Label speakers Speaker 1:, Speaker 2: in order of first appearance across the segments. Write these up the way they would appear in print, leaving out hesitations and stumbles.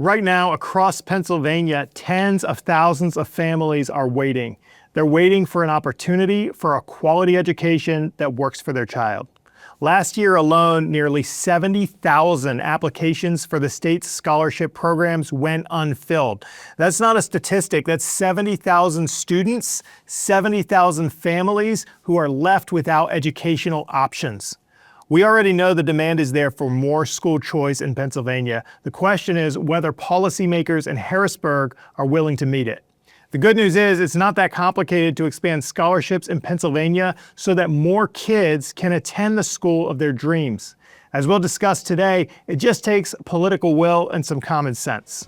Speaker 1: Right now, across Pennsylvania, tens of thousands of families are waiting. They're waiting for an opportunity for a quality education that works for their child. Last year alone, nearly 70,000 applications for the state's scholarship programs went unfilled. That's not a statistic, that's 70,000 students, 70,000 families who are left without educational options. We already know the demand is there for more school choice in Pennsylvania. The question is whether policymakers in Harrisburg are willing to meet it. The good news is it's not that complicated to expand scholarships in Pennsylvania so that more kids can attend the school of their dreams. As we'll discuss today, it just takes political will and some common sense.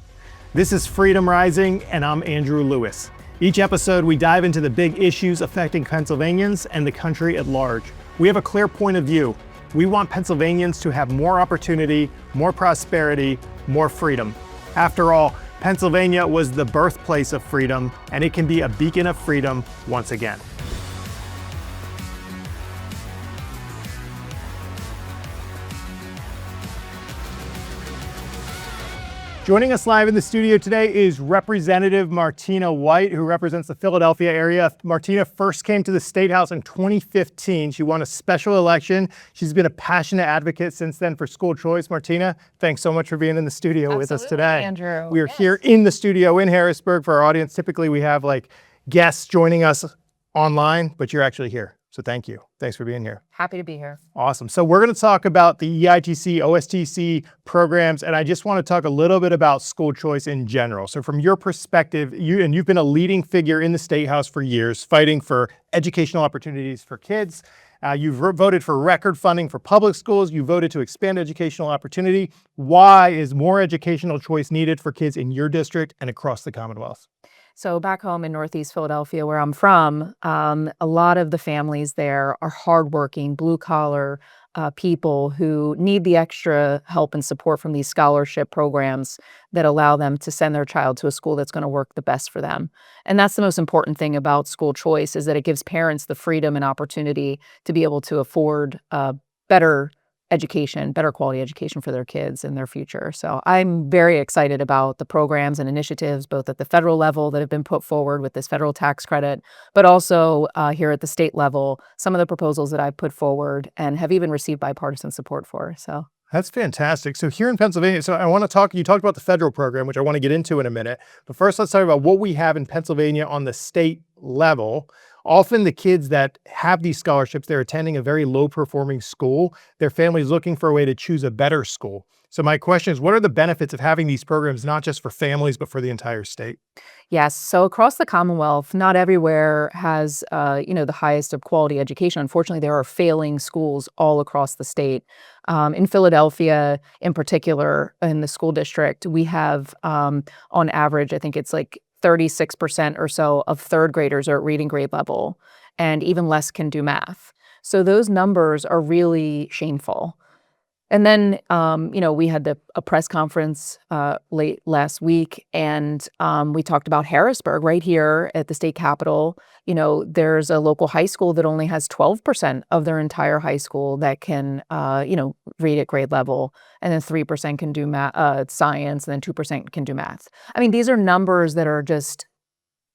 Speaker 1: This is Freedom Rising, and I'm Andrew Lewis. Each episode, we dive into the big issues affecting Pennsylvanians and the country at large. We have a clear point of view. We want Pennsylvanians to have more opportunity, more prosperity, more freedom. After all, Pennsylvania was the birthplace of freedom, and it can be a beacon of freedom once again. Joining us live in the studio today is Representative Martina White, who represents the Philadelphia area. Martina first came to the State House in 2015. She won a special election. She's been a passionate advocate since then for school choice. Martina, thanks so much for being in the studio with us today.
Speaker 2: Andrew.
Speaker 1: We are here in the studio in Harrisburg for our audience. Typically we have guests joining us online, but you're actually here. So thank you. Thanks for being here.
Speaker 2: Happy to be here.
Speaker 1: Awesome. So we're going to talk about the EITC, OSTC programs, and I just want to talk a little bit about school choice in general. So from your perspective, you've been a leading figure in the State House for years, fighting for educational opportunities for kids. You've voted for record funding for public schools. You voted to expand educational opportunity. Why is more educational choice needed for kids in your district and across the Commonwealth?
Speaker 2: So back home in Northeast Philadelphia, where I'm from, a lot of the families there are hardworking, blue-collar people who need the extra help and support from these scholarship programs that allow them to send their child to a school that's going to work the best for them. And that's the most important thing about school choice, is that it gives parents the freedom and opportunity to be able to afford better education, better quality education for their kids and their future. So I'm very excited about the programs and initiatives, both at the federal level that have been put forward with this federal tax credit, but also here at the state level, some of the proposals that I've put forward and have even received bipartisan support for. So
Speaker 1: that's fantastic. So here in Pennsylvania, so I want to talk, you talked about the federal program, which I want to get into in a minute, but first let's talk about what we have in Pennsylvania on the state level. Often the kids that have these scholarships, they're attending a very low performing school. Their family's looking for a way to choose a better school. So my question is, what are the benefits of having these programs, not just for families, but for the entire state?
Speaker 2: Yes. So across the Commonwealth, not everywhere has, the highest of quality education. Unfortunately, there are failing schools all across the state. In Philadelphia, in particular, in the school district, we have, on average, I think it's 36% or so of third graders are at reading grade level, and even less can do math. So those numbers are really shameful. And then, we had a press conference late last week, and we talked about Harrisburg right here at the state capitol. There's a local high school that only has 12% of their entire high school that can, read at grade level, and then 3% can do science, and then 2% can do math. I mean, these are numbers that are just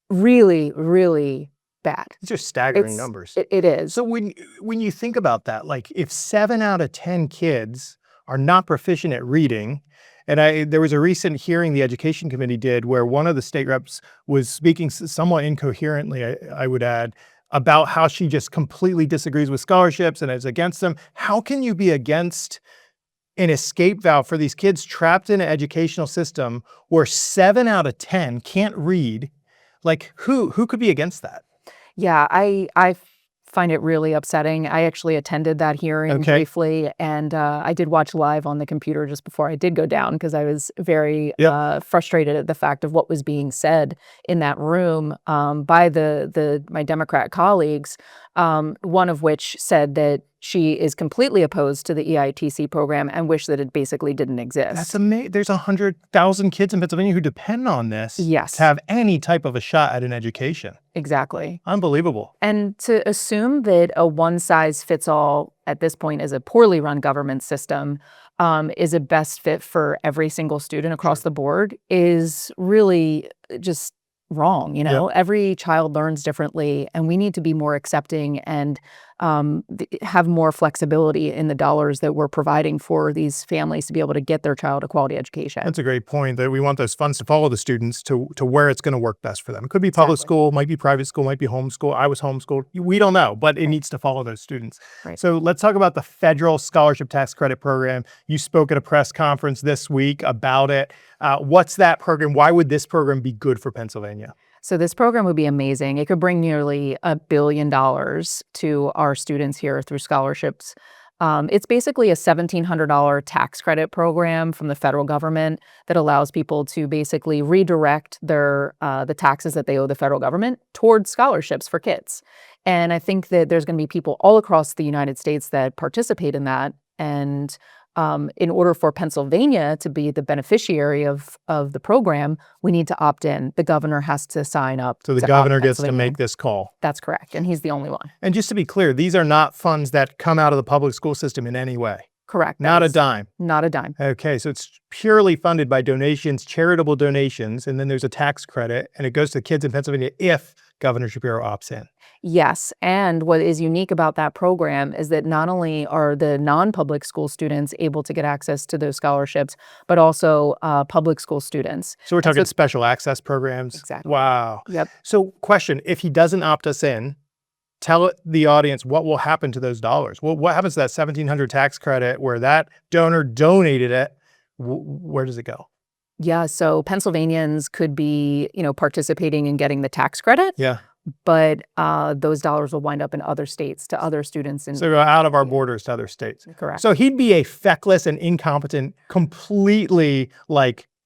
Speaker 2: really, really bad.
Speaker 1: These are staggering numbers.
Speaker 2: It is.
Speaker 1: So when you think about that, if 7 out of 10 kids are not proficient at reading, and there was a recent hearing the Education Committee did where one of the state reps was speaking somewhat incoherently, I would add, about how she just completely disagrees with scholarships and is against them. How can you be against an escape valve for these kids trapped in an educational system where 7 out of 10 can't read? Who could be against that?
Speaker 2: Yeah, I find it really upsetting. I actually attended that hearing briefly, and I did watch live on the computer just before I did go down because I was very frustrated at the fact of what was being said in that room by my Democrat colleagues, one of which said that she is completely opposed to the EITC program and wish that it basically didn't exist.
Speaker 1: That's amazing. There's 100,000 kids in Pennsylvania who depend on this to have any type of a shot at an education.
Speaker 2: Exactly.
Speaker 1: Unbelievable.
Speaker 2: And to assume that a one-size-fits-all at this point is a poorly run government system is a best fit for every single student across the board is really just wrong.
Speaker 1: Yep.
Speaker 2: Every child learns differently, and we need to be more accepting and have more flexibility in the dollars that we're providing for these families to be able to get their child a quality education.
Speaker 1: That's a great point, that we want those funds to follow the students to where it's going to work best for them. It could be public
Speaker 2: Exactly.
Speaker 1: school, might be private school, might be homeschool. I was homeschooled. We don't know, but it needs to follow those students.
Speaker 2: Right.
Speaker 1: So let's talk about the federal scholarship tax credit program. You spoke at a press conference this week about it. What's that program? Why would this program be good for Pennsylvania?
Speaker 2: So this program would be amazing. It could bring nearly $1 billion to our students here through scholarships. It's basically a $1,700 tax credit program from the federal government that allows people to basically redirect the taxes that they owe the federal government towards scholarships for kids. And I think that there's going to be people all across the United States that participate in that. And in order for Pennsylvania to be the beneficiary of the program, we need to opt in. The governor has to sign up.
Speaker 1: So the governor gets to make this call.
Speaker 2: That's correct. And he's the only one.
Speaker 1: And just to be clear, these are not funds that come out of the public school system in any way.
Speaker 2: Correct.
Speaker 1: Not a dime.
Speaker 2: Not a dime.
Speaker 1: Okay, so it's purely funded by donations, charitable donations, and then there's a tax credit, and it goes to kids in Pennsylvania if Governor Shapiro opts in.
Speaker 2: Yes. And what is unique about that program is that not only are the non-public school students able to get access to those scholarships, but also public school students.
Speaker 1: So we're talking special access programs?
Speaker 2: Exactly.
Speaker 1: Wow.
Speaker 2: Yep.
Speaker 1: So question, if he doesn't opt us in, tell the audience what will happen to those dollars. Well, what happens to that $1,700 tax credit where that donor donated it? Where does it go?
Speaker 2: Yeah. So Pennsylvanians could be, participating in getting the tax credit.
Speaker 1: Yeah.
Speaker 2: But those dollars will wind up in other states to other students.
Speaker 1: So go out of our borders to other states.
Speaker 2: Correct.
Speaker 1: So he'd be a feckless and incompetent, completely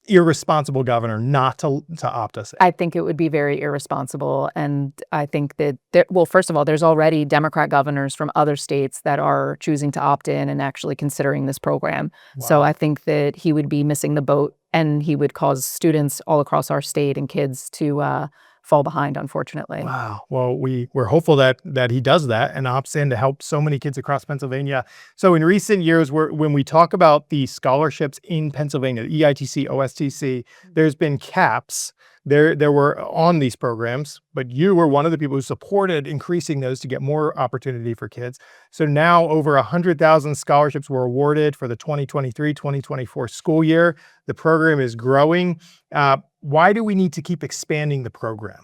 Speaker 1: irresponsible governor not to opt us in.
Speaker 2: I think it would be very irresponsible. And I think that, first of all, there's already Democrat governors from other states that are choosing to opt in and actually considering this program.
Speaker 1: Wow.
Speaker 2: So I think that he would be missing the boat, and he would cause students all across our state and kids to fall behind, unfortunately.
Speaker 1: Wow. Well, we're hopeful that he does that and opts in to help so many kids across Pennsylvania. So in recent years, when we talk about the scholarships in Pennsylvania, EITC, OSTC, there's been caps. There were on these programs, but you were one of the people who supported increasing those to get more opportunity for kids. So now over 100,000 scholarships were awarded for the 2023-2024 school year. The program is growing. Why do we need to keep expanding the program?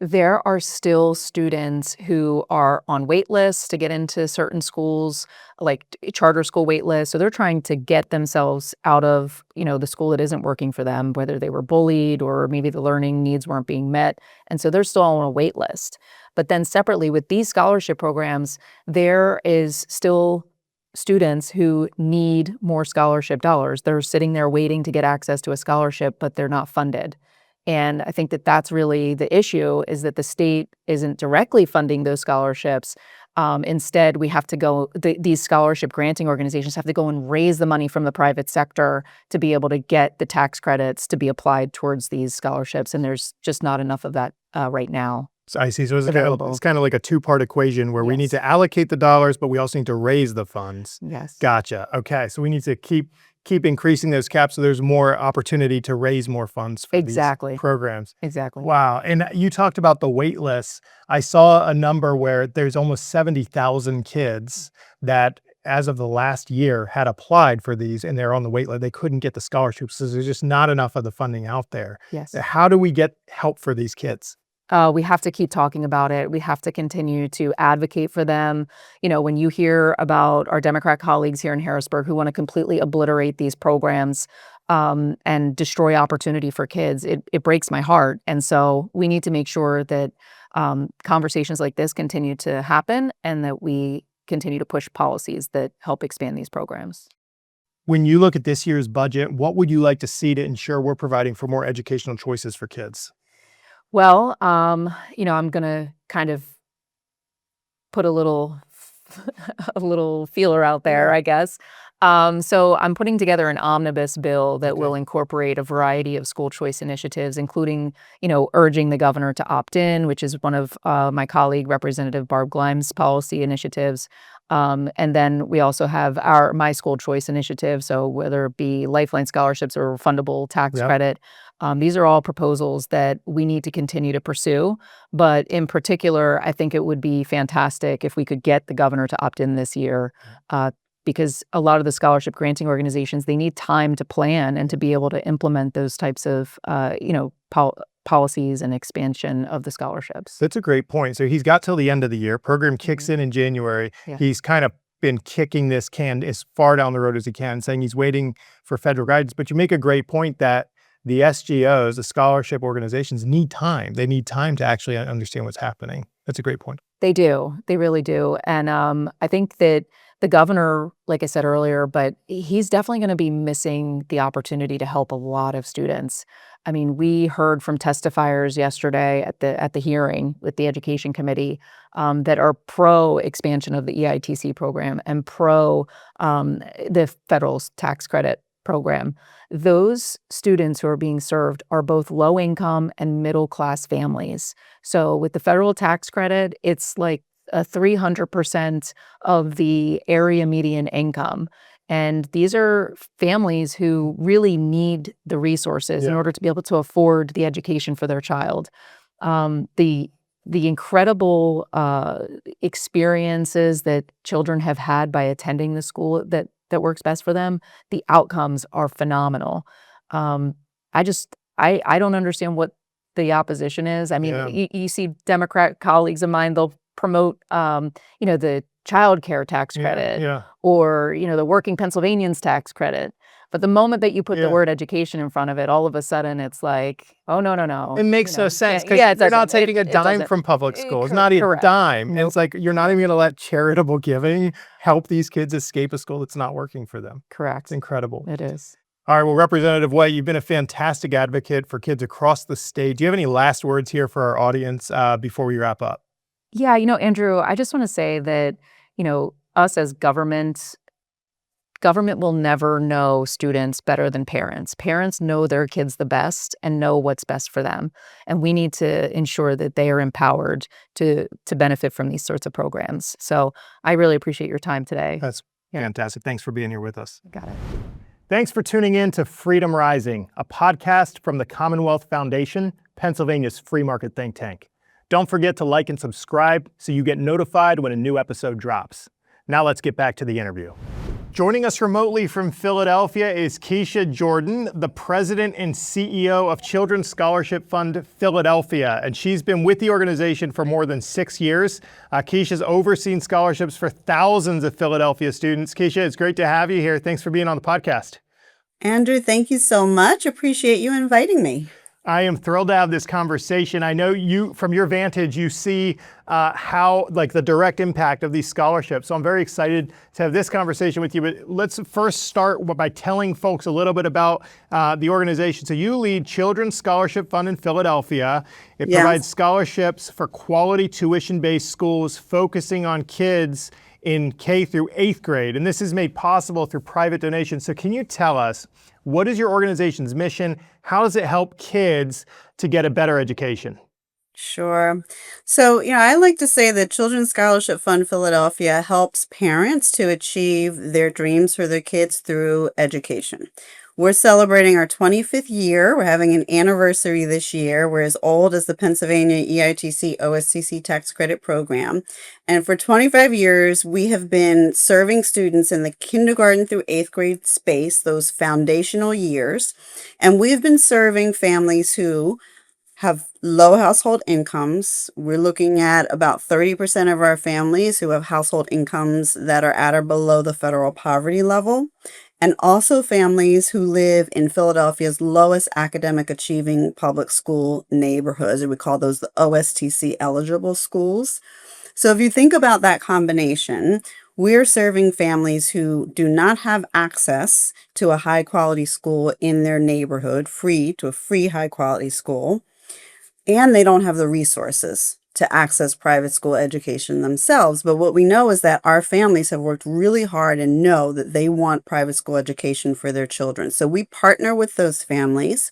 Speaker 2: There are still students who are on wait lists to get into certain schools, like charter school wait lists. So they're trying to get themselves out of, the school that isn't working for them, whether they were bullied or maybe the learning needs weren't being met. And so they're still on a wait list. But then separately with these scholarship programs, there is still students who need more scholarship dollars. They're sitting there waiting to get access to a scholarship, but they're not funded. And I think that that's really the issue, is that the state isn't directly funding those scholarships. Instead, we have to go, these scholarship granting organizations have to go and raise the money from the private sector to be able to get the tax credits to be applied towards these scholarships. And there's just not enough of that right now.
Speaker 1: So I see. So it's kind of like a two-part equation where we need to allocate the dollars, but we also need to raise the funds.
Speaker 2: Yes.
Speaker 1: Gotcha. Okay. So we need to keep increasing those caps so there's more opportunity to raise more funds for these programs.
Speaker 2: Exactly.
Speaker 1: Wow. And you talked about the wait lists. I saw a number where there's almost 70,000 kids that, as of the last year, had applied for these, and they're on the wait list. They couldn't get the scholarships, so there's just not enough of the funding out there.
Speaker 2: Yes.
Speaker 1: How do we get help for these kids?
Speaker 2: We have to keep talking about it. We have to continue to advocate for them. When you hear about our Democrat colleagues here in Harrisburg who want to completely obliterate these programs and destroy opportunity for kids, it breaks my heart. And so we need to make sure that conversations like this continue to happen and that we continue to push policies that help expand these programs.
Speaker 1: When you look at this year's budget, what would you like to see to ensure we're providing for more educational choices for kids?
Speaker 2: Well, I'm going to kind of put a little feeler out there, I guess. So I'm putting together an omnibus bill that will
Speaker 1: Okay.
Speaker 2: incorporate a variety of school choice initiatives, including, urging the governor to opt in, which is one of my colleague Representative Barb Glime's policy initiatives. And then we also have my school choice initiative. So whether it be Lifeline scholarships or refundable tax
Speaker 1: Yep.
Speaker 2: credit, these are all proposals that we need to continue to pursue. But in particular, I think it would be fantastic if we could get the governor to opt in this year. Because a lot of the scholarship granting organizations, they need time to plan and to be able to implement those types of, policies and expansion of the scholarships.
Speaker 1: That's a great point. So he's got till the end of the year. Program kicks in January.
Speaker 2: Yeah.
Speaker 1: He's kind of been kicking this can as far down the road as he can, saying he's waiting for federal guidance. But you make a great point that the SGOs, the scholarship organizations, need time. They need time to actually understand what's happening. That's a great point.
Speaker 2: They do. They really do. And I think that the governor, like I said earlier, but he's definitely going to be missing the opportunity to help a lot of students. I mean, we heard from testifiers yesterday at the hearing with the education committee that are pro expansion of the EITC program and pro the federal tax credit program. Those students who are being served are both low income and middle class families. So with the federal tax credit, it's like a 300% of the area median income. And these are families who really need the resources in
Speaker 1: Yeah.
Speaker 2: order to be able to afford the education for their child. The incredible experiences that children have had by attending the school that works best for them, the outcomes are phenomenal. Um, I don't understand what the opposition is. I mean,
Speaker 1: Yeah.
Speaker 2: you see Democrat colleagues of mine, they'll promote, the child care tax
Speaker 1: Yeah.
Speaker 2: credit
Speaker 1: Yeah.
Speaker 2: or, the working Pennsylvanians tax credit. But the moment that you put the
Speaker 1: Yeah.
Speaker 2: word education in front of it, all of a sudden it's like, oh, no, no, no.
Speaker 1: It makes no sense because
Speaker 2: Yeah, it
Speaker 1: you're not
Speaker 2: doesn't.
Speaker 1: taking a
Speaker 2: It
Speaker 1: dime
Speaker 2: doesn't.
Speaker 1: from public school. It's not a
Speaker 2: Correct.
Speaker 1: dime. And
Speaker 2: Nope.
Speaker 1: it's like you're not even going to let charitable giving help these kids escape a school that's not working for them. It's
Speaker 2: Correct.
Speaker 1: incredible.
Speaker 2: It is.
Speaker 1: All right. Well, Representative White, you've been a fantastic advocate for kids across the state. Do you have any last words here for our audience before we wrap up?
Speaker 2: Yeah, Andrew, I just want to say that, us as government will never know students better than parents. Parents know their kids the best and know what's best for them. And we need to ensure that they are empowered to benefit from these sorts of programs. So I really appreciate your time today.
Speaker 1: That's fantastic. Thanks for being here with us.
Speaker 2: Got it.
Speaker 1: Thanks for tuning in to Freedom Rising, a podcast from the Commonwealth Foundation, Pennsylvania's free market think tank. Don't forget to like and subscribe so you get notified when a new episode drops. Now let's get back to the interview. Joining us remotely from Philadelphia is Keisha Jordan, the president and CEO of Children's Scholarship Fund Philadelphia, and she's been with the organization for more than 6 years. Keisha's overseen scholarships for thousands of Philadelphia students. Keisha, it's great to have you here. Thanks for being on the podcast.
Speaker 3: Andrew, thank you so much. Appreciate you inviting me.
Speaker 1: I am thrilled to have this conversation. I know you, from your vantage, you see how, like, the direct impact of these scholarships. So I'm very excited to have this conversation with you. But let's first start by telling folks a little bit about the organization. So you lead Children's Scholarship Fund in Philadelphia. It provides scholarships for quality tuition-based schools focusing on kids in K through 8th grade. And this is made possible through private donations. So can you tell us, what is your organization's mission? How does it help kids to get a better education?
Speaker 3: Sure. So, I like to say that Children's Scholarship Fund Philadelphia helps parents to achieve their dreams for their kids through education. We're celebrating our 25th year. We're having an anniversary this year. We're as old as the Pennsylvania EITC OSTC tax credit program. And for 25 years, we have been serving students in the kindergarten through 8th grade space, those foundational years. And we've been serving families who have low household incomes. We're looking at about 30% of our families who have household incomes that are at or below the federal poverty level, and also families who live in Philadelphia's lowest academic achieving public school neighborhoods, and we call those the OSTC eligible schools. So if you think about that combination, we're serving families who do not have access to a high quality school in their neighborhood, to a free high quality school, and they don't have the resources to access private school education themselves. But what we know is that our families have worked really hard and know that they want private school education for their children. So we partner with those families.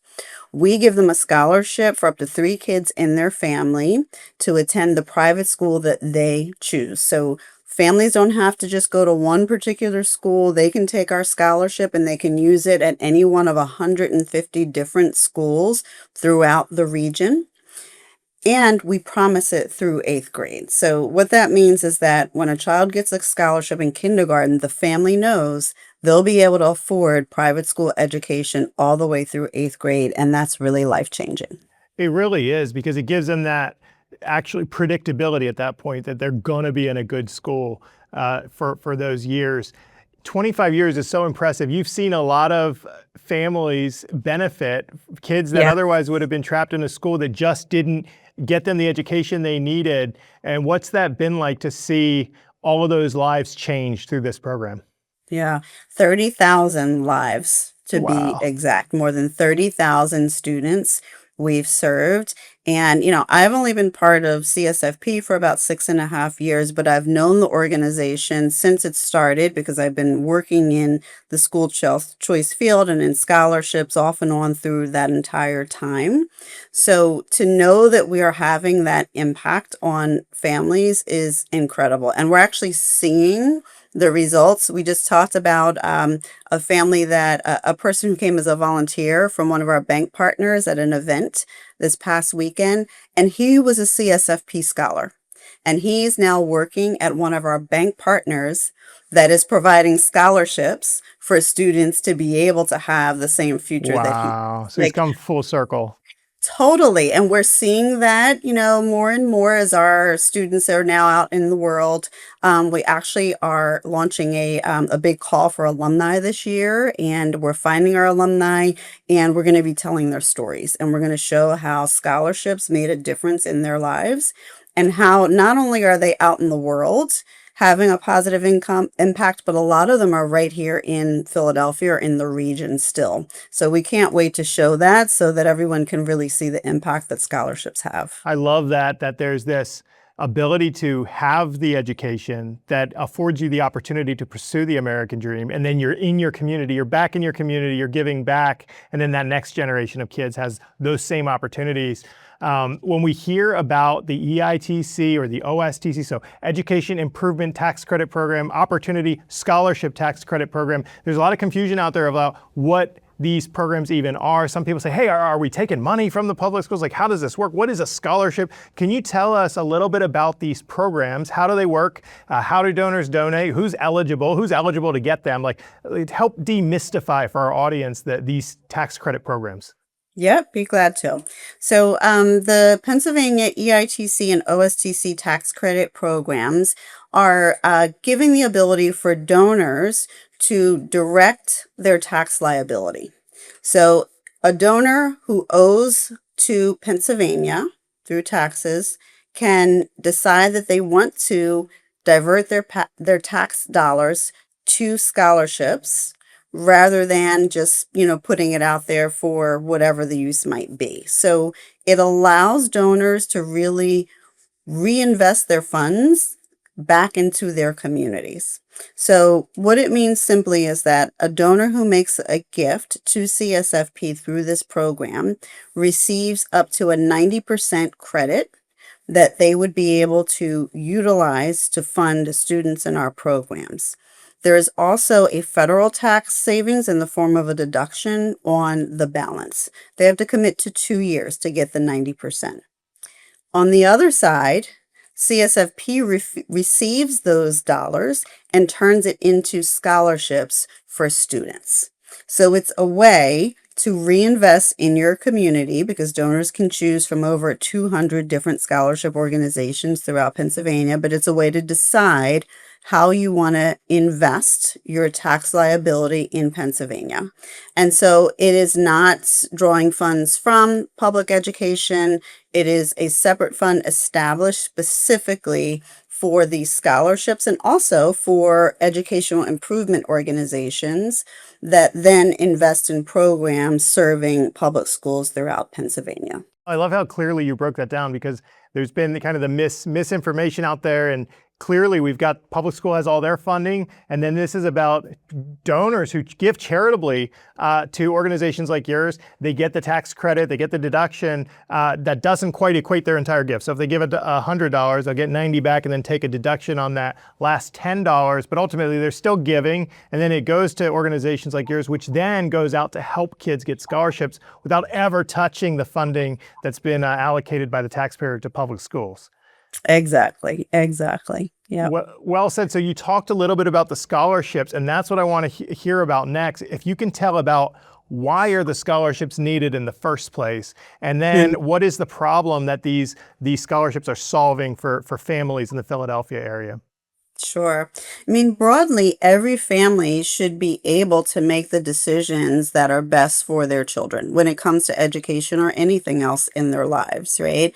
Speaker 3: We give them a scholarship for up to 3 kids in their family to attend the private school that they choose. So families don't have to just go to one particular school. They can take our scholarship and they can use it at any one of 150 different schools throughout the region. And we promise it through 8th grade. So what that means is that when a child gets a scholarship in kindergarten, the family knows they'll be able to afford private school education all the way through 8th grade. And that's really life-changing.
Speaker 1: It really is, because it gives them that actually predictability at that point that they're going to be in a good school for those years. 25 years is so impressive. You've seen a lot of families benefit, kids that
Speaker 3: Yeah.
Speaker 1: otherwise would have been trapped in a school that just didn't get them the education they needed. And what's that been like to see all of those lives change through this program?
Speaker 3: Yeah, 30,000 lives to be
Speaker 1: Wow.
Speaker 3: exact. More than 30,000 students we've served. And, I've only been part of CSFP for about 6.5 years, but I've known the organization since it started because I've been working in the school choice field and in scholarships off and on through that entire time. So to know that we are having that impact on families is incredible. And we're actually seeing the results. We just talked about a family that a person who came as a volunteer from one of our bank partners at an event this past weekend, and he was a CSFP scholar. And he's now working at one of our bank partners that is providing scholarships for students to be able to have the same future that he
Speaker 1: Wow. So he's
Speaker 3: like.
Speaker 1: come full circle.
Speaker 3: Totally. And we're seeing that, more and more as our students are now out in the world. We actually are launching a big call for alumni this year, and we're finding our alumni and we're going to be telling their stories. And we're going to show how scholarships made a difference in their lives and how not only are they out in the world having a positive income impact, but a lot of them are right here in Philadelphia or in the region still. So we can't wait to show that so that everyone can really see the impact that scholarships have.
Speaker 1: I love that there's this ability to have the education that affords you the opportunity to pursue the American dream. And then you're in your community, you're back in your community, you're giving back. And then that next generation of kids has those same opportunities. When we hear about the EITC or the OSTC, so Education Improvement Tax Credit Program, Opportunity Scholarship Tax Credit Program, there's a lot of confusion out there about what these programs even are. Some people say, hey, are we taking money from the public schools? Like, how does this work? What is a scholarship? Can you tell us a little bit about these programs? How do they work? How do donors donate? Who's eligible? Who's eligible to get them? Like, help demystify for our audience these tax credit programs.
Speaker 3: Yep, be glad to. So the Pennsylvania EITC and OSTC tax credit programs are giving the ability for donors to direct their tax liability. So a donor who owes to Pennsylvania through taxes can decide that they want to divert their tax dollars to scholarships rather than just, putting it out there for whatever the use might be. So it allows donors to really reinvest their funds back into their communities. So what it means simply is that a donor who makes a gift to CSFP through this program receives up to a 90% credit that they would be able to utilize to fund students in our programs. There is also a federal tax savings in the form of a deduction on the balance. They have to commit to 2 years to get the 90%. On the other side, CSFP receives those dollars and turns it into scholarships for students. So it's a way to reinvest in your community because donors can choose from over 200 different scholarship organizations throughout Pennsylvania, but it's a way to decide how you want to invest your tax liability in Pennsylvania. And so it is not drawing funds from public education. It is a separate fund established specifically for these scholarships and also for educational improvement organizations that then invest in programs serving public schools throughout Pennsylvania.
Speaker 1: I love how clearly you broke that down, because There's been the kind of the misinformation out there, and clearly we've got public school has all their funding, and then this is about donors who give charitably to organizations like yours. They get the tax credit, they get the deduction that doesn't quite equate their entire gift. So if they give $100, they'll get 90 back and then take a deduction on that last $10, but ultimately they're still giving, and then it goes to organizations like yours, which then goes out to help kids get scholarships without ever touching the funding that's been allocated by the taxpayer to public schools.
Speaker 3: Exactly. Exactly. Yeah.
Speaker 1: Well said. So you talked a little bit about the scholarships, and that's what I want to hear about next. If you can tell about why are the scholarships needed in the first place, and then what is the problem that these scholarships are solving for families in the Philadelphia area?
Speaker 3: Sure. I mean, broadly, every family should be able to make the decisions that are best for their children when it comes to education or anything else in their lives, right?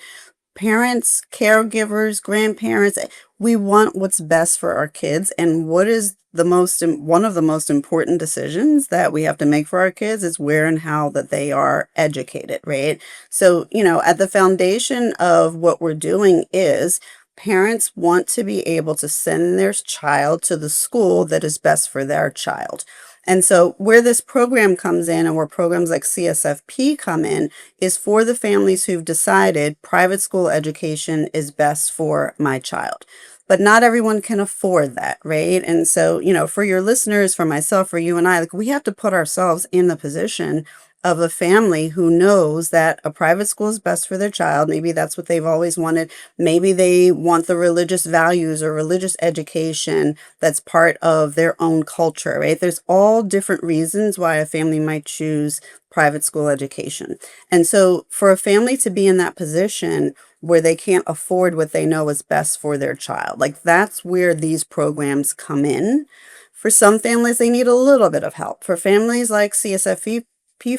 Speaker 3: Parents, caregivers, grandparents, we want what's best for our kids. And what is one of the most important decisions that we have to make for our kids is where and how that they are educated, right? So, at the foundation of what we're doing is parents want to be able to send their child to the school that is best for their child. And so, where this program comes in, and where programs like CSFP come in, is for the families who've decided private school education is best for my child. But not everyone can afford that, right? And so, for your listeners, for myself, for you and I, like, we have to put ourselves in the position of a family who knows that a private school is best for their child. Maybe that's what they've always wanted. Maybe they want the religious values or religious education that's part of their own culture, right? There's all different reasons why a family might choose private school education. And so for a family to be in that position where they can't afford what they know is best for their child, like, that's where these programs come in. For some families, they need a little bit of help. For families like CSFP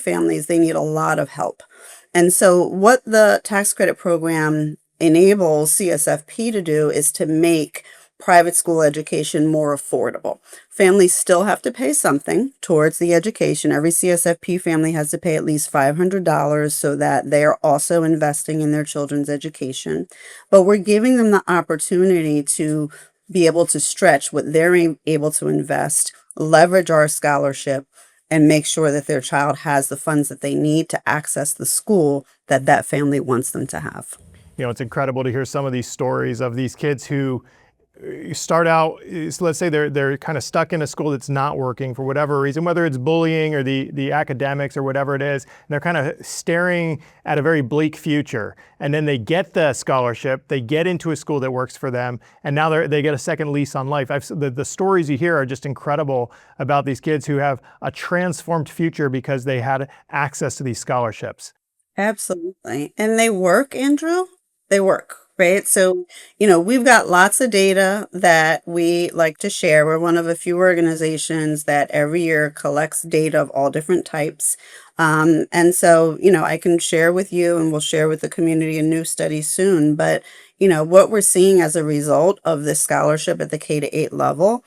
Speaker 3: families, they need a lot of help. And so what the tax credit program enables CSFP to do is to make private school education more affordable. Families still have to pay something towards the education. Every CSFP family has to pay at least $500 so that they are also investing in their children's education. But we're giving them the opportunity to be able to stretch what they're able to invest, leverage our scholarship, and make sure that their child has the funds that they need to access the school that that family wants them to have.
Speaker 1: It's incredible to hear some of these stories of these kids who start out, let's say they're kind of stuck in a school that's not working for whatever reason, whether it's bullying or the academics or whatever it is, and they're kind of staring at a very bleak future. And then they get the scholarship, they get into a school that works for them, and now they get a second lease on life. The stories you hear are just incredible about these kids who have a transformed future because they had access to these scholarships.
Speaker 3: Absolutely. And they work, Andrew. They work, right? So, we've got lots of data that we like to share. We're one of a few organizations that every year collects data of all different types. And so, I can share with you, and we'll share with the community a new study soon. But, what we're seeing as a result of this scholarship at the K-8 level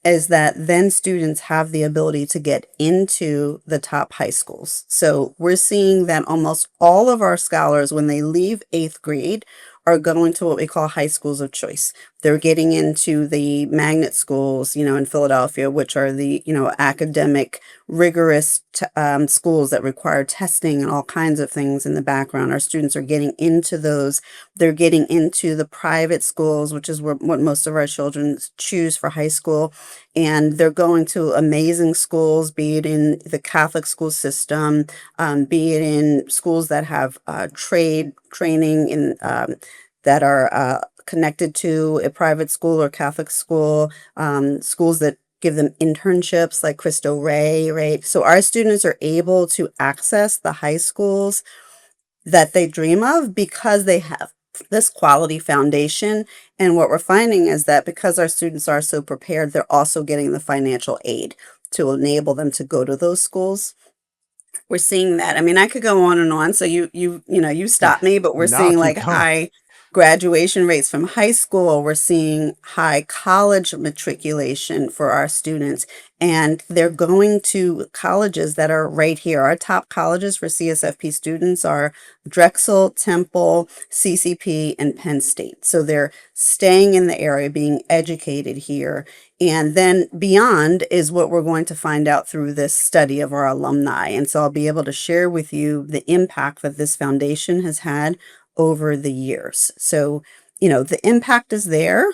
Speaker 3: is that then students have the ability to get into the top high schools. So we're seeing that almost all of our scholars, when they leave 8th grade, are going to what we call high schools of choice. They're getting into the magnet schools, in Philadelphia, which are the, academic, rigorous schools that require testing and all kinds of things in the background. Our students are getting into those. They're getting into the private schools, which is what most of our children choose for high school. And they're going to amazing schools, be it in the Catholic school system, be it in schools that have trade training in that are connected to a private school or Catholic school, schools that give them internships like Cristo Rey, right? So our students are able to access the high schools that they dream of because they have this quality foundation. And what we're finding is that because our students are so prepared, they're also getting the financial aid to enable them to go to those schools. We're seeing that. I mean, I could go on and on. So you stop me, but we're
Speaker 1: No,
Speaker 3: seeing
Speaker 1: keep
Speaker 3: like
Speaker 1: going.
Speaker 3: graduation rates from high school. We're seeing high college matriculation for our students, and they're going to colleges that are right here. Our top colleges for CSFP students are Drexel, Temple, CCP, and Penn State. So they're staying in the area, being educated here. And then beyond is what we're going to find out through this study of our alumni. And so I'll be able to share with you the impact that this foundation has had over the years. So, the impact is there,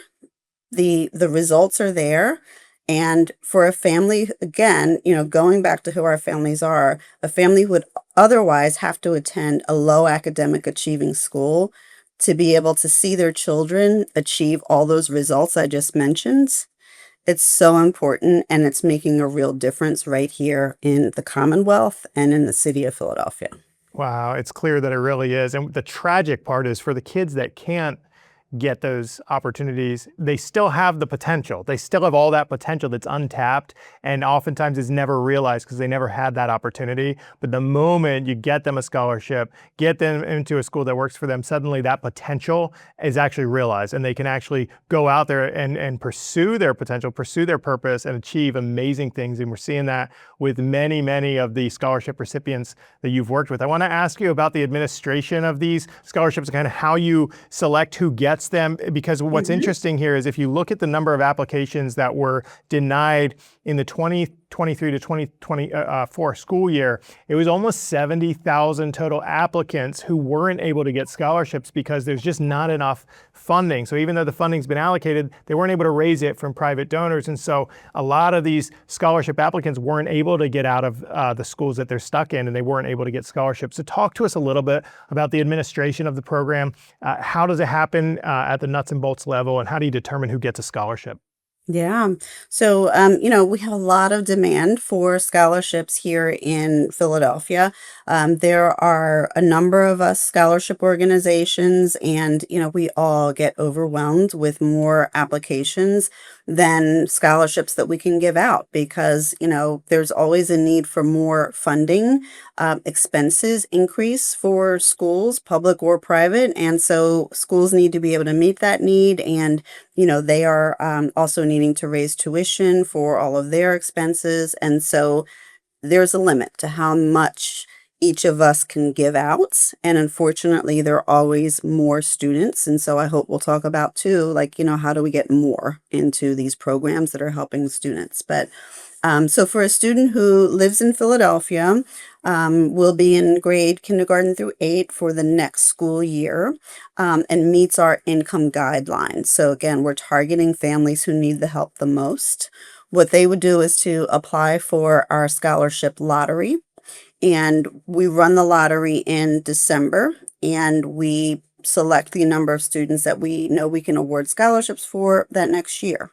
Speaker 3: the results are there. And for a family, again, going back to who our families are, a family would otherwise have to attend a low academic achieving school to be able to see their children achieve all those results I just mentioned. It's so important, and it's making a real difference right here in the Commonwealth and in the city of Philadelphia.
Speaker 1: Wow, it's clear that it really is. And the tragic part is for the kids that can't get those opportunities, they still have the potential. They still have all that potential that's untapped and oftentimes is never realized because they never had that opportunity. But the moment you get them a scholarship, get them into a school that works for them, suddenly that potential is actually realized and they can actually go out there and pursue their potential, pursue their purpose, and achieve amazing things. And we're seeing that with many, many of the scholarship recipients that you've worked with. I want to ask you about the administration of these scholarships and kind of how you select who gets them, because what's interesting here is if you look at the number of applications that were denied in the 2023 to 2024 school year, it was almost 70,000 total applicants who weren't able to get scholarships because there's just not enough funding. So even though the funding's been allocated, they weren't able to raise it from private donors. And so a lot of these scholarship applicants weren't able to get out of the schools that they're stuck in, and they weren't able to get scholarships. So talk to us a little bit about the administration of the program. How does it happen at the nuts and bolts level, and how do you determine who gets a scholarship?
Speaker 3: Yeah. So, we have a lot of demand for scholarships here in Philadelphia. There are a number of us scholarship organizations, and, we all get overwhelmed with more applications than scholarships that we can give out because, there's always a need for more funding. Expenses increase for schools, public or private. And so schools need to be able to meet that need. And they are also needing to raise tuition for all of their expenses. And so there's a limit to how much each of us can give out. And unfortunately, there are always more students. And so I hope we'll talk about too, like, how do we get more into these programs that are helping students? But so for a student who lives in Philadelphia, will be in grade kindergarten through 8 for the next school year, and meets our income guidelines. So again, we're targeting families who need the help the most. What they would do is to apply for our scholarship lottery, and we run the lottery in December, and we select the number of students that we know we can award scholarships for that next year.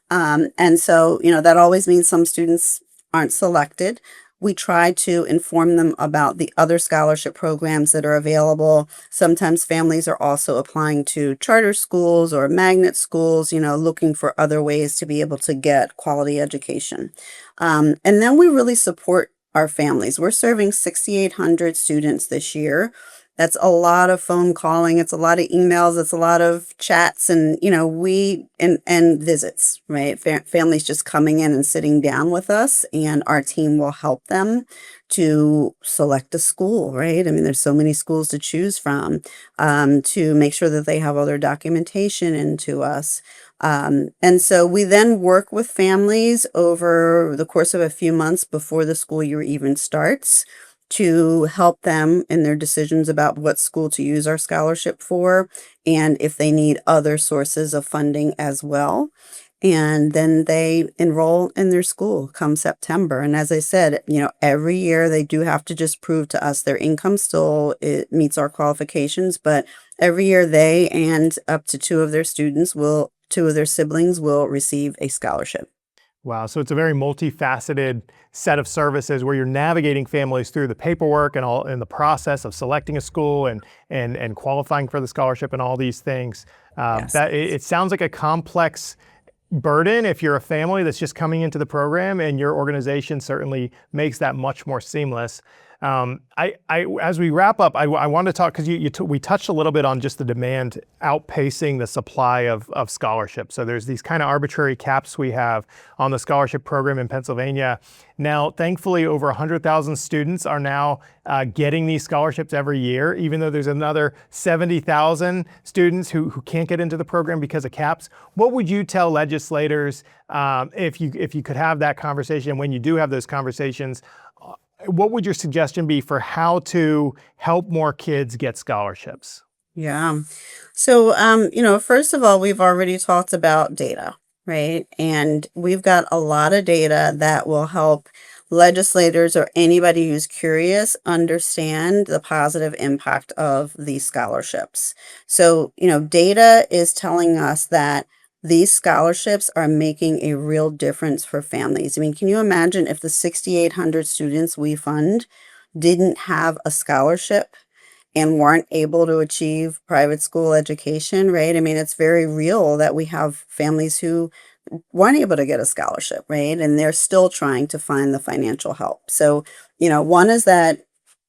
Speaker 3: And so, that always means some students aren't selected. We try to inform them about the other scholarship programs that are available. Sometimes families are also applying to charter schools or magnet schools, looking for other ways to be able to get quality education. And then we really support our families. We're serving 6,800 students this year. That's a lot of phone calling. It's a lot of emails. It's a lot of chats and, and visits, right? Families just coming in and sitting down with us, and our team will help them to select a school, right? I mean, there's so many schools to choose from, to make sure that they have all their documentation into us. And so we then work with families over the course of a few months before the school year even starts to help them in their decisions about what school to use our scholarship for, and if they need other sources of funding as well. And then they enroll in their school come September. And as I said, every year they do have to just prove to us their income still it meets our qualifications, but every year they and up to two of their siblings will receive a scholarship.
Speaker 1: Wow, so it's a very multifaceted set of services where you're navigating families through the paperwork and all in the process of selecting a school and qualifying for the scholarship and all these things.
Speaker 3: Yes.
Speaker 1: That it sounds like a complex burden if you're a family that's just coming into the program, and your organization certainly makes that much more seamless. As we wrap up, I want to talk because we touched a little bit on just the demand outpacing the supply of scholarships. So there's these kind of arbitrary caps we have on the scholarship program in Pennsylvania. Now, thankfully, over 100,000 students are now getting these scholarships every year, even though there's another 70,000 students who can't get into the program because of caps. What would you tell legislators if you could have that conversation? When you do have those conversations, what would your suggestion be for how to help more kids get scholarships?
Speaker 3: Yeah. So, first of all, we've already talked about data, right? And we've got a lot of data that will help legislators or anybody who's curious understand the positive impact of these scholarships. So, data is telling us that these scholarships are making a real difference for families. I mean, can you imagine if the 6,800 students we fund didn't have a scholarship and weren't able to achieve private school education, right? I mean, it's very real that we have families who weren't able to get a scholarship, right? And they're still trying to find the financial help. So, one is that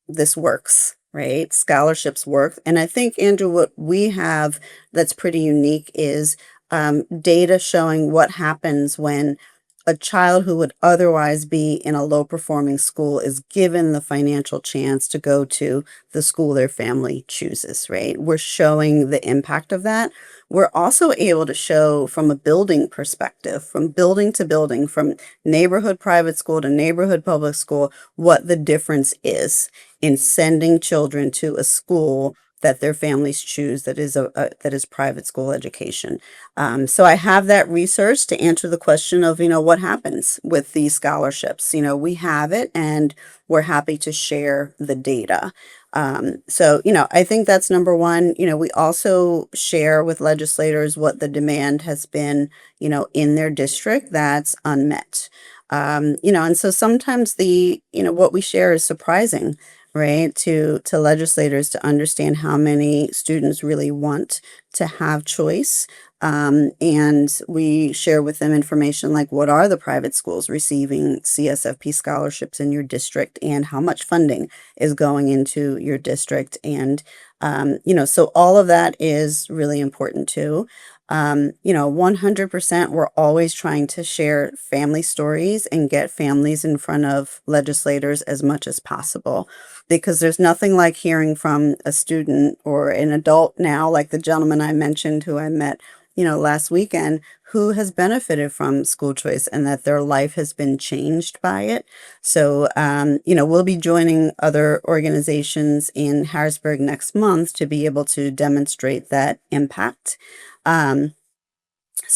Speaker 3: this works, right? Scholarships work. And I think, Andrew, what we have that's pretty unique is data showing what happens when a child who would otherwise be in a low performing school is given the financial chance to go to the school their family chooses, right? We're showing the impact of that. We're also able to show from a building perspective, from building to building, from neighborhood private school to neighborhood public school, what the difference is in sending children to a school that their families choose that is private school education. So I have that research to answer the question of, what happens with these scholarships. We have it and we're happy to share the data. I think that's number one. We also share with legislators what the demand has been, in their district that's unmet. And so sometimes what we share is surprising, right, to legislators to understand how many students really want to have choice. And we share with them information like what are the private schools receiving CSFP scholarships in your district and how much funding is going into your district. And, so all of that is really important too. 100%, we're always trying to share family stories and get families in front of legislators as much as possible because there's nothing like hearing from a student or an adult now, like the gentleman I mentioned who I met, last weekend, who has benefited from school choice and that their life has been changed by it. So, we'll be joining other organizations in Harrisburg next month to be able to demonstrate that impact. Um,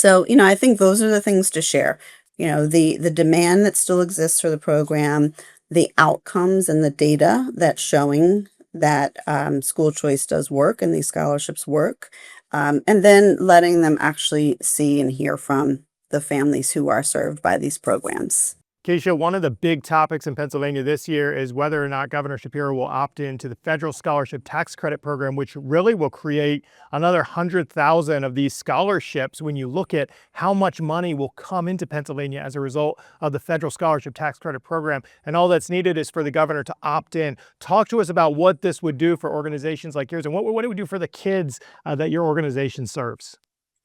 Speaker 3: I think those are the things to share. The demand that still exists for the program, the outcomes and the data that's showing that school choice does work and these scholarships work, and then letting them actually see and hear from the families who are served by these programs.
Speaker 1: Keisha, one of the big topics in Pennsylvania this year is whether or not Governor Shapiro will opt into the federal scholarship tax credit program, which really will create another 100,000 of these scholarships when you look at how much money will come into Pennsylvania as a result of the federal scholarship tax credit program. And all that's needed is for the governor to opt in. Talk to us about what this would do for organizations like yours and what it would do for the kids that your organization serves.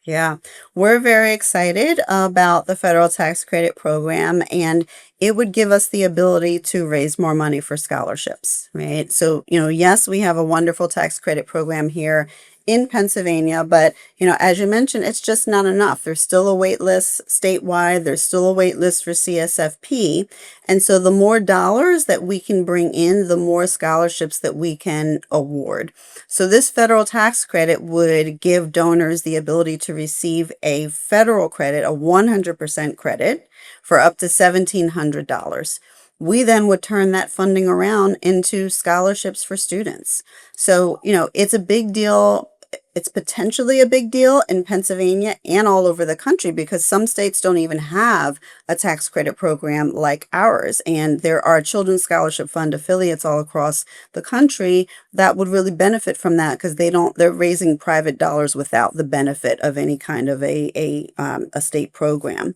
Speaker 3: Yeah, we're very excited about the federal tax credit program, and it would give us the ability to raise more money for scholarships, right? So, yes, we have a wonderful tax credit program here in Pennsylvania, but, as you mentioned, it's just not enough. There's still a wait list statewide. There's still a wait list for CSFP. And so the more dollars that we can bring in, the more scholarships that we can award. So this federal tax credit would give donors the ability to receive a federal credit, a 100% credit for up to $1,700. We then would turn that funding around into scholarships for students. So, it's a big deal. It's potentially a big deal in Pennsylvania and all over the country because some states don't even have a tax credit program like ours. And there are Children's Scholarship Fund affiliates all across the country that would really benefit from that because they're raising private dollars without the benefit of any kind of a state program.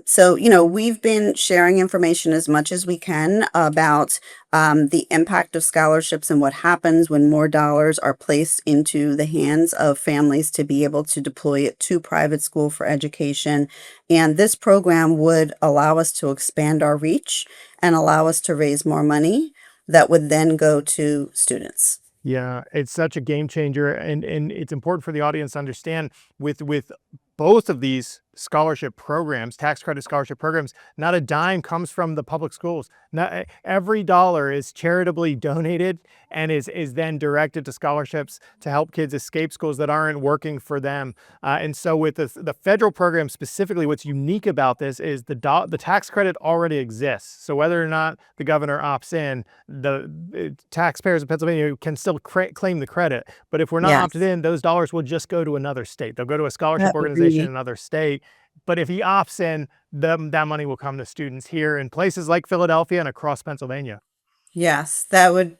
Speaker 3: So, we've been sharing information as much as we can about the impact of scholarships and what happens when more dollars are placed into the hands of families to be able to deploy it to private school for education. And this program would allow us to expand our reach and allow us to raise more money that would then go to students.
Speaker 1: Yeah, it's such a game changer, and it's important for the audience to understand with both of these scholarship programs, tax credit scholarship programs, not a dime comes from the public schools. Not, every dollar is charitably donated and is then directed to scholarships to help kids escape schools that aren't working for them. And so with the federal program specifically, what's unique about this is the tax credit already exists. So whether or not the governor opts in, the taxpayers in Pennsylvania can still claim the credit. But if we're not opted
Speaker 3: Yes,
Speaker 1: in, those dollars will just go to another state. They'll go to a
Speaker 3: I
Speaker 1: scholarship organization in
Speaker 3: agree.
Speaker 1: another state. But if he opts in, that money will come to students here in places like Philadelphia and across Pennsylvania.
Speaker 3: Yes, that would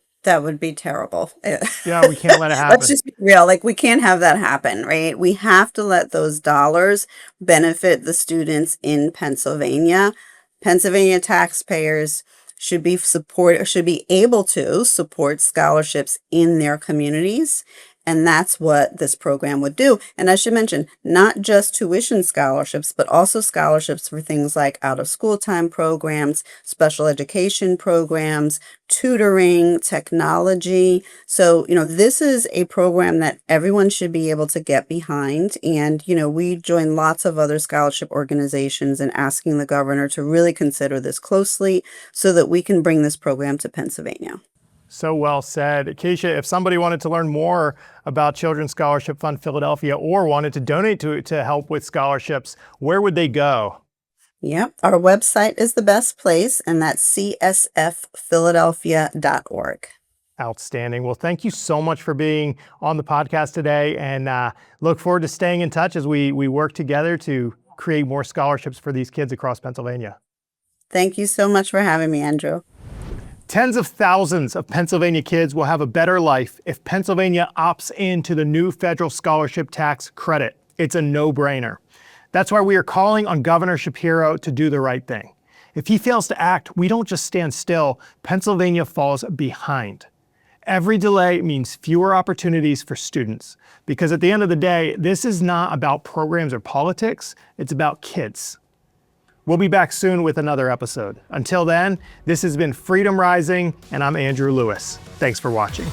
Speaker 3: be terrible.
Speaker 1: Yeah, we can't let it
Speaker 3: Let's
Speaker 1: happen.
Speaker 3: just be real. Like, we can't have that happen, right? We have to let those dollars benefit the students in Pennsylvania. Pennsylvania taxpayers should be able to support scholarships in their communities. And that's what this program would do. And I should mention, not just tuition scholarships, but also scholarships for things like out of school time programs, special education programs, tutoring, technology. So, this is a program that everyone should be able to get behind. And, we join lots of other scholarship organizations in asking the governor to really consider this closely so that we can bring this program to Pennsylvania.
Speaker 1: So well said. Keisha, if somebody wanted to learn more about Children's Scholarship Fund Philadelphia or wanted to donate to help with scholarships, where would they go?
Speaker 3: Yep, our website is the best place, and that's csfphiladelphia.org.
Speaker 1: Outstanding. Well, thank you so much for being on the podcast today, and look forward to staying in touch as we work together to create more scholarships for these kids across Pennsylvania.
Speaker 3: Thank you so much for having me, Andrew.
Speaker 1: Tens of thousands of Pennsylvania kids will have a better life if Pennsylvania opts into the new federal scholarship tax credit. It's a no-brainer. That's why we are calling on Governor Shapiro to do the right thing. If he fails to act, we don't just stand still, Pennsylvania falls behind. Every delay means fewer opportunities for students, because at the end of the day, this is not about programs or politics, it's about kids. We'll be back soon with another episode. Until then, this has been Freedom Rising, and I'm Andrew Lewis. Thanks for watching.